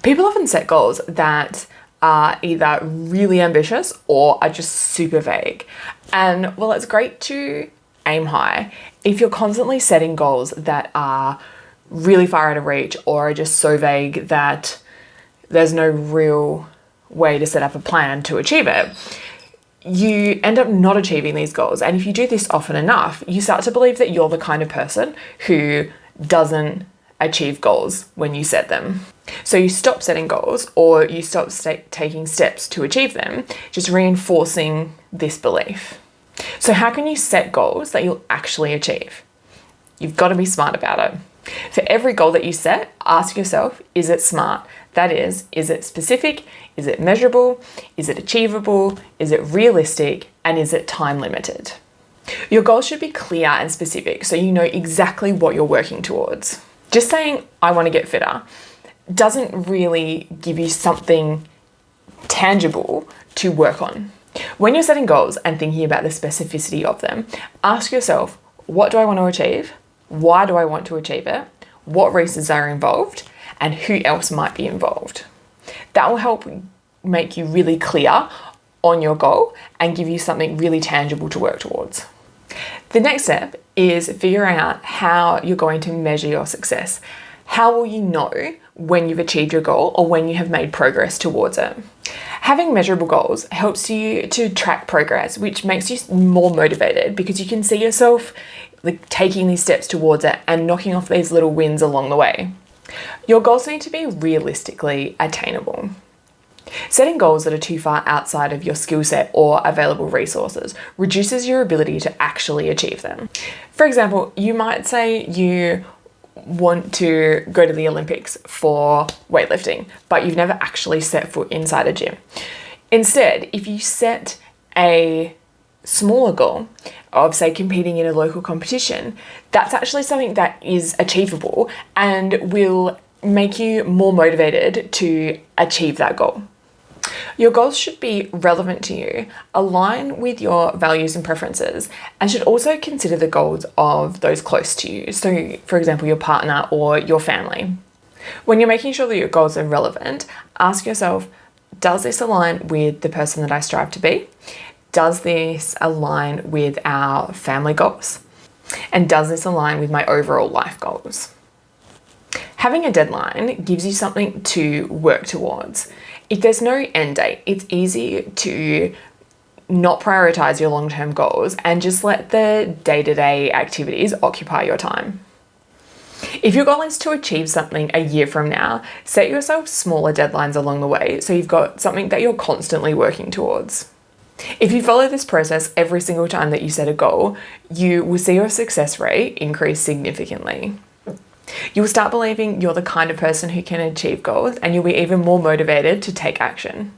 People often set goals that are either really ambitious or are just super vague. And while it's great to aim high, if you're constantly setting goals that are really far out of reach or are just so vague that there's no real way to set up a plan to achieve it, you end up not achieving these goals. And if you do this often enough, you start to believe that you're the kind of person who doesn't achieve goals when you set them. So you stop setting goals or you stop taking steps to achieve them, just reinforcing this belief. So how can you set goals that you'll actually achieve? You've got to be smart about it. For every goal that you set, ask yourself, is it smart? That is it specific? Is it measurable? Is it achievable? Is it realistic? And is it time limited? Your goals should be clear and specific so you know exactly what you're working towards. Just saying, I want to get fitter, doesn't really give you something tangible to work on. When you're setting goals and thinking about the specificity of them, ask yourself, what do I want to achieve? Why do I want to achieve it? What reasons are involved? And who else might be involved? That will help make you really clear on your goal and give you something really tangible to work towards. The next step is figuring out how you're going to measure your success. How will you know when you've achieved your goal or when you have made progress towards it? Having measurable goals helps you to track progress, which makes you more motivated because you can see yourself taking these steps towards it and knocking off these little wins along the way. Your goals need to be realistically attainable. Setting goals that are too far outside of your skill set or available resources reduces your ability to actually achieve them. For example, you might say you want to go to the Olympics for weightlifting, but you've never actually set foot inside a gym. Instead, if you set a smaller goal of, say, competing in a local competition, that's actually something that is achievable and will make you more motivated to achieve that goal. Your goals should be relevant to you, align with your values and preferences, and should also consider the goals of those close to you. So, for example, your partner or your family. When you're making sure that your goals are relevant, ask yourself, does this align with the person that I strive to be? Does this align with our family goals? And does this align with my overall life goals? Having a deadline gives you something to work towards. If there's no end date, it's easy to not prioritize your long-term goals and just let the day-to-day activities occupy your time. If your goal is to achieve something a year from now, set yourself smaller deadlines along the way so you've got something that you're constantly working towards. If you follow this process every single time that you set a goal, you will see your success rate increase significantly. You'll start believing you're the kind of person who can achieve goals and you'll be even more motivated to take action.